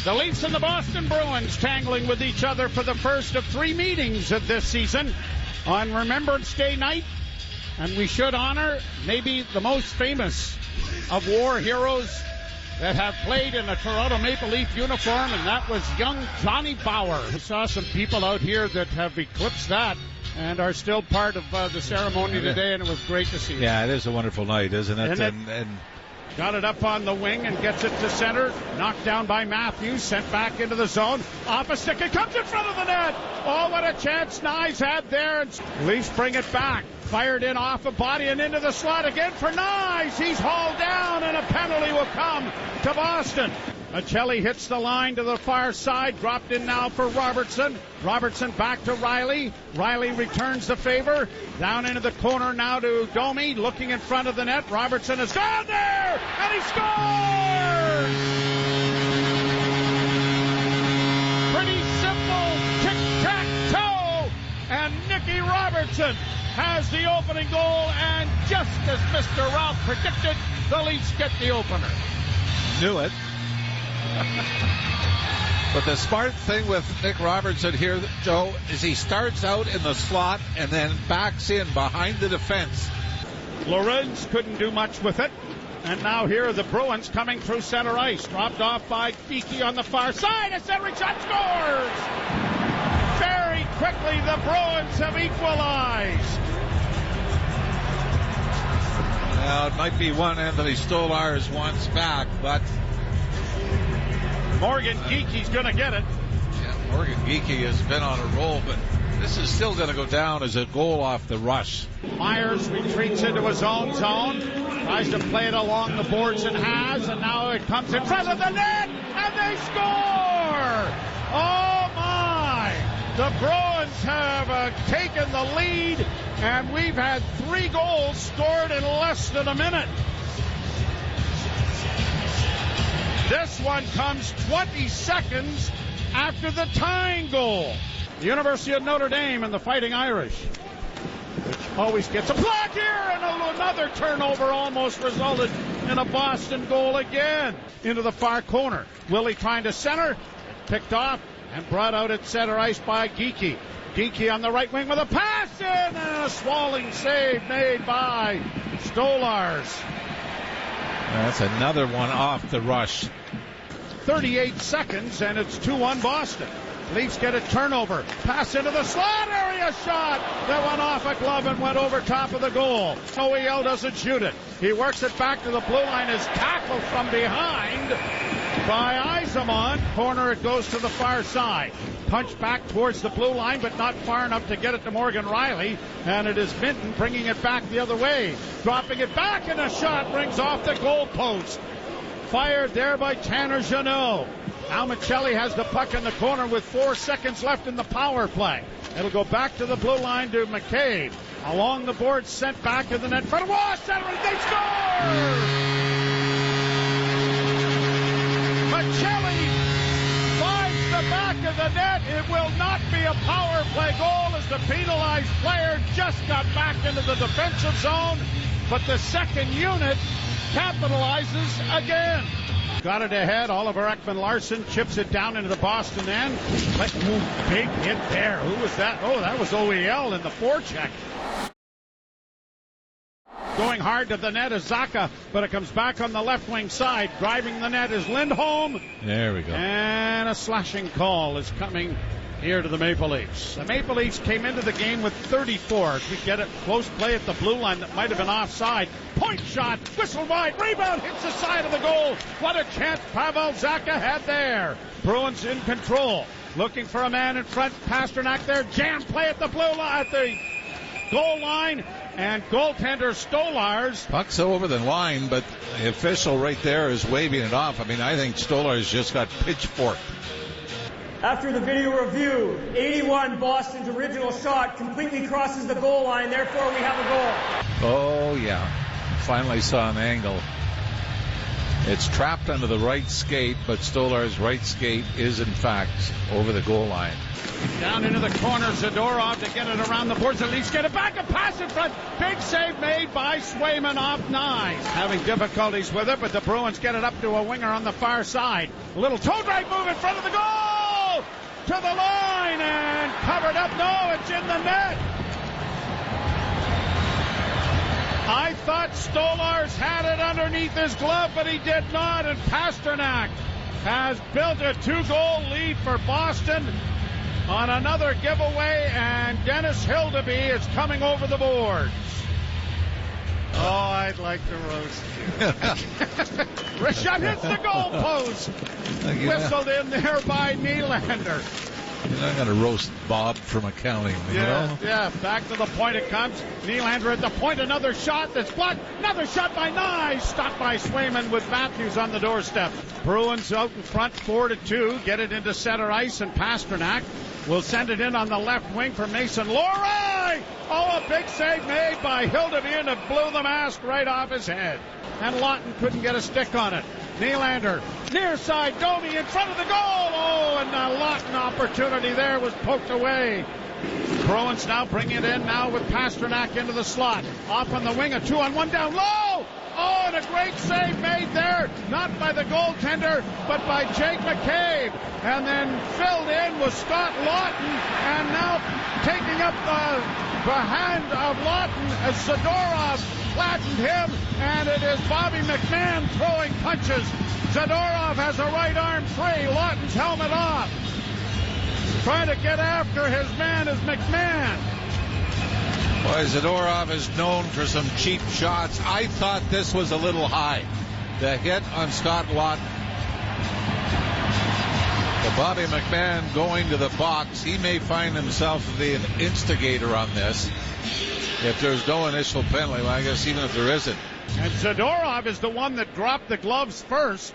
The Leafs and the Boston Bruins tangling with each other for the first of 3 meetings of this season on Remembrance Day night. And we should honor maybe the most famous of war heroes that have played in a Toronto Maple Leaf uniform, and that was young Johnny Bower. We saw some people out here that have eclipsed that and are still part of the ceremony today, and it was great to see. Yeah, it is a wonderful night, isn't it? And got it up on the wing and gets it to center. Knocked down by Matthews. Sent back into the zone. Off a stick. It comes in front of the net. Oh, what a chance Nyes had there. And Leafs bring it back. Fired in off a body and into the slot again for Nyes. He's hauled down, and a penalty will come to Boston. Michelli hits the line to the far side. Dropped in now for Robertson. Robertson back to Riley. Riley returns the favor. Down into the corner now to Domi. Looking in front of the net. Robertson has gone there, and he scores! Pretty simple tic-tac-toe. And Nicky Robertson has the opening goal, and just as Mr. Ralph predicted, the Leafs get the opener. Knew it. But the smart thing with Nick Robertson here, Joe, is he starts out in the slot and then backs in behind the defense. Lorenz couldn't do much with it. And now here are the Bruins coming through center ice. Dropped off by Geekie on the far side. A centering shot, scores! Very quickly, the Bruins have equalized. Now, it might be one Anthony Stolarz wants back, but Morgan Geekie's going to get it. Yeah, Morgan Geekie has been on a roll, but this is still going to go down as a goal off the rush. Myers retreats into his own zone, tries to play it along the boards and has, and now it comes in front of the net, and they score! Oh my! The Bruins have taken the lead, and we've had 3 goals scored in less than a minute. This one comes 20 seconds after the tying goal. The University of Notre Dame and the Fighting Irish, which always gets a block here, and another turnover almost resulted in a Boston goal again. Into the far corner. Willie trying to center, picked off and brought out at center ice by Geekie. Geekie on the right wing with a pass in, and a swallowing save made by Stolarz. That's another one off the rush. 38 seconds, and it's 2-1 Boston. Leafs get a turnover. Pass into the slot area, shot that went off a glove and went over top of the goal. OEL doesn't shoot it. He works it back to the blue line. Is tackled from behind by Yzerman. Corner, it goes to the far side. Punch back towards the blue line, but not far enough to get it to Morgan Riley. And it is Minton bringing it back the other way. Dropping it back, and a shot rings off the goal post. Fired there by Tanner Jeannot. Now Michelli has the puck in the corner with 4 seconds left in the power play. It'll go back to the blue line to McCabe. Along the board, sent back to the net. For the wall, center, they score! Michelli finds the back of the net. It will not be a power play goal as the penalized player just got back into the defensive zone. But the second unit capitalizes again. Got it ahead. Oliver Ekman-Larsson chips it down into the Boston end. Big hit there. Who was that? Oh, that was OEL in the forecheck. Going hard to the net is Zacha, but it comes back on the left wing side. Driving the net is Lindholm. There we go. And a slashing call is coming here to the Maple Leafs. The Maple Leafs came into the game with 34. We get it close play at the blue line that might have been offside. Point shot, whistle wide, rebound, hits the side of the goal. What a chance Pavel Zacha had there. Bruins in control, looking for a man in front. Pasternak there, jam play at the blue line, at the goal line, and goaltender Stolarz. Puck's over the line, but the official right there is waving it off. I mean, I think Stolarz just got pitchforked. After the video review, 81, Boston's original shot completely crosses the goal line. Therefore, we have a goal. Oh, yeah. Finally saw an angle. It's trapped under the right skate, but Stolar's right skate is in fact over the goal line. Down into the corner, Zadorov to get it around the boards. The Leafs get it back, a pass in front. Big save made by Swayman off Nyes. Having difficulties with it, but the Bruins get it up to a winger on the far side. A little toe drag move in front of the goal! To the line and covered up. No, it's in the net. I thought Stolarz had it underneath his glove, but he did not, and Pastrnak has built a 2-goal lead for Boston on another giveaway, and Dennis Hildeby is coming over the boards. Oh, I'd like to roast you. Rashad hits the goal post. Whistled in there by Nylander. You're not going to roast Bob from accounting, you know? Yeah, back to the point it comes. Nylander at the point, another shot that's blocked. Another shot by Nyes, stopped by Swayman with Matthews on the doorstep. Bruins out in front, 4-2, get it into center ice, and Pastrnak will send it in on the left wing for Mason Lohrei. Oh, a big save made by Hildeby, and it blew the mask right off his head. And Lawton couldn't get a stick on it. Nylander, near side, Domi in front of the goal. Oh, and a Lawton opportunity there was poked away. Bruins now bring it in now with Pastrnak into the slot. Off on the wing, a 2-on-1 down low. Oh, and a great save made there, not by the goaltender, but by Jake McCabe. And then filled in was Scott Lawton, and now taking up the hand of Lawton as Zadorov flattened him, and it is Bobby McMahon throwing punches. Zadorov has a right arm free, Lawton's helmet off. Trying to get after his man is McMahon. Boy, Zadorov is known for some cheap shots. I thought this was a little high. The hit on Scott Lawton. But Bobby McMahon going to the box. He may find himself the instigator on this. If there's no initial penalty, well, I guess even if there isn't. And Zadorov is the one that dropped the gloves first.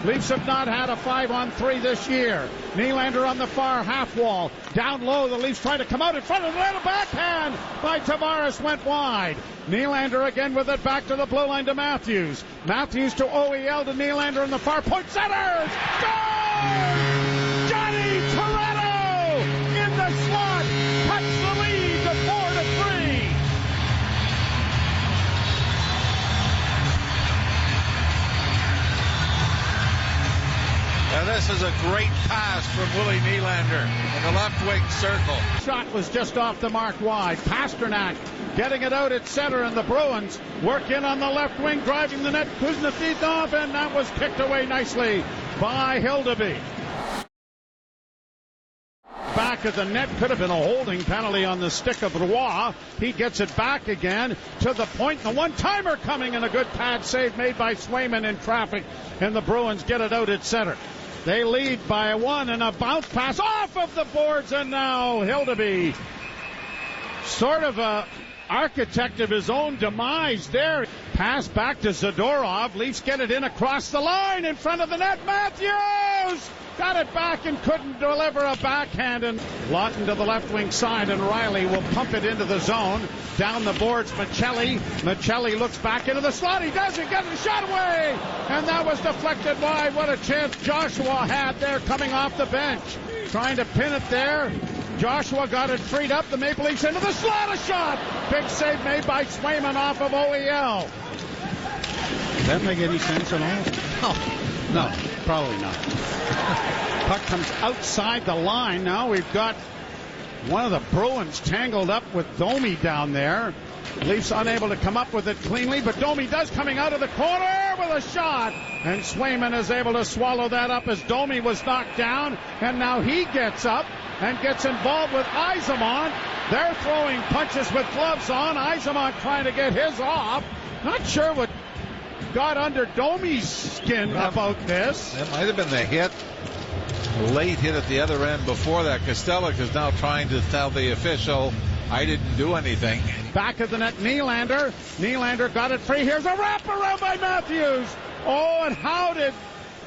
Leafs have not had a 5-on-3 this year. Nylander on the far half wall. Down low, the Leafs try to come out in front of the net. A backhand by Tavares went wide. Nylander again with it back to the blue line to Matthews. Matthews to OEL to Nylander on the far point. Centers! Score! Johnny Toretto in the slot. Cuts the lead to 4-3. And this is a great pass from Willie Nylander in the left wing circle. Shot was just off the mark wide. Pastrnak getting it out at center, and the Bruins work in on the left wing, driving the net. Kuznetsov, and that was kicked away nicely by Hildeby. Back of the net, could have been a holding penalty on the stick of Roy. He gets it back again to the point. The one-timer coming, and a good pad save made by Swayman in traffic, and the Bruins get it out at center. They lead by 1, and a bounce pass off of the boards, and now Hildeby, sort of a architect of his own demise there. Pass back to Zadorov. Leafs get it in across the line in front of the net. Matthews got it back and couldn't deliver a backhand. And Lawton to the left wing side, and Riley will pump it into the zone. Down the boards, Michelli. Michelli looks back into the slot. He doesn't get the shot away, and that was deflected wide. What a chance Joshua had there coming off the bench. Trying to pin it there. Joshua got it freed up. The Maple Leafs into the slot. A shot. Big save made by Swayman off of OEL. Does that make any sense at all? No, probably not. Puck comes outside the line. Now we've got one of the Bruins tangled up with Domi down there. Leafs unable to come up with it cleanly, but Domi does, coming out of the corner with a shot. And Swayman is able to swallow that up as Domi was knocked down. And now he gets up and gets involved with Yzerman. They're throwing punches with gloves on. Yzerman trying to get his off. Not sure what got under Domi's skin about this. That might have been the hit. Late hit at the other end before that. Kostelic is now trying to tell the official, I didn't do anything. Back of the net, Nylander. Nylander got it free. Here's a wraparound by Matthews. Oh, and how did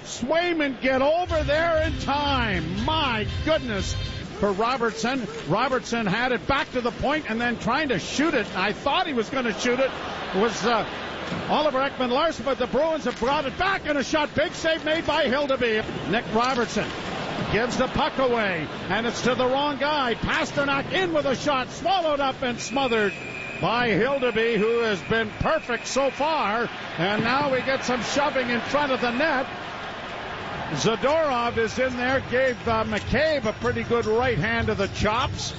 Swayman get over there in time? My goodness. For Robertson. Robertson had it back to the point and then trying to shoot it. I thought he was going to shoot it. Was Oliver Ekman-Larsson, but the Bruins have brought it back, and a shot. Big save made by Hildeby. Nick Robertson gives the puck away, and it's to the wrong guy. Pasternak in with a shot, swallowed up and smothered by Hildeby, who has been perfect so far. And now we get some shoving in front of the net. Zadorov is in there, gave McCabe a pretty good right hand to the chops.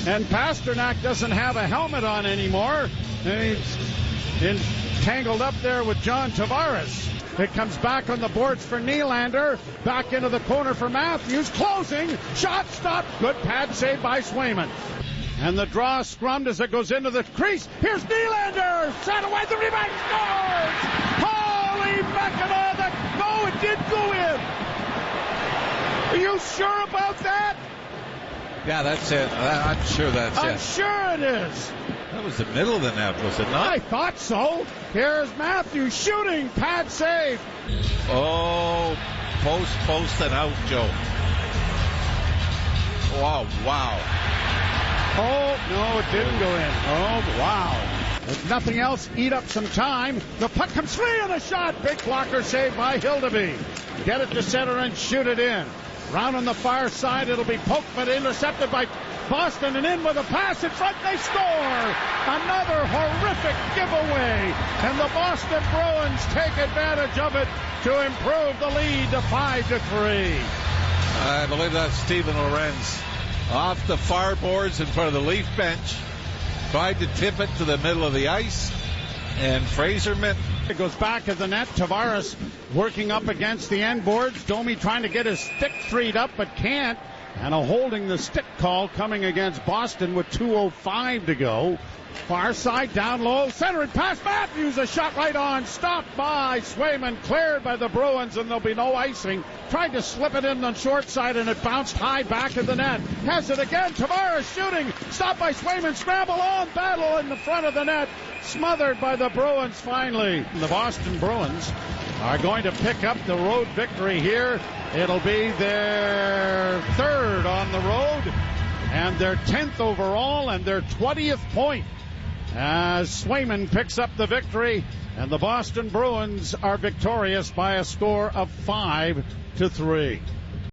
And Pasternak doesn't have a helmet on anymore. And he's tangled up there with John Tavares. It comes back on the boards for Nylander. Back into the corner for Matthews. Closing. Shot stopped. Good pad save by Swayman. And the draw scrummed as it goes into the crease. Here's Nylander. Set away the rebound. Scores! Holy mackerel. No, it did go in. Are you sure about that? Yeah, that's it. I'm sure that's it. I'm sure it is. That was the middle of the net, was it not? I thought so. Here's Matthews shooting. Pad save. Oh, post, and out, Joe. Oh, wow. Oh, no, it didn't go in. Oh, wow. If nothing else, eat up some time. The puck comes free and a shot. Big blocker saved by Hildeby. Get it to center and shoot it in. Round on the far side, it'll be poked but intercepted by Boston, and in with a pass in front, they score! Another horrific giveaway, and the Boston Bruins take advantage of it to improve the lead to 5-3. I believe that's Steven Lorenz. Off the far boards in front of the Leaf bench. Tried to tip it to the middle of the ice, and Fraser Mint. It goes back at the net. Tavares working up against the end boards. Domi trying to get his stick freed up, but can't. And a holding the stick call coming against Boston with 2:05 to go. Far side, down low, center and pass. Matthews, a shot right on. Stopped by Swayman, cleared by the Bruins, and there'll be no icing. Tried to slip it in on short side, and it bounced high back of the net. Has it again. Tavares shooting. Stopped by Swayman. Scramble on. Battle in the front of the net. Smothered by the Bruins finally. The Boston Bruins are going to pick up the road victory here. It'll be their third on the road and their 10th overall and their 20th point as Swayman picks up the victory, and the Boston Bruins are victorious by a score of 5-3.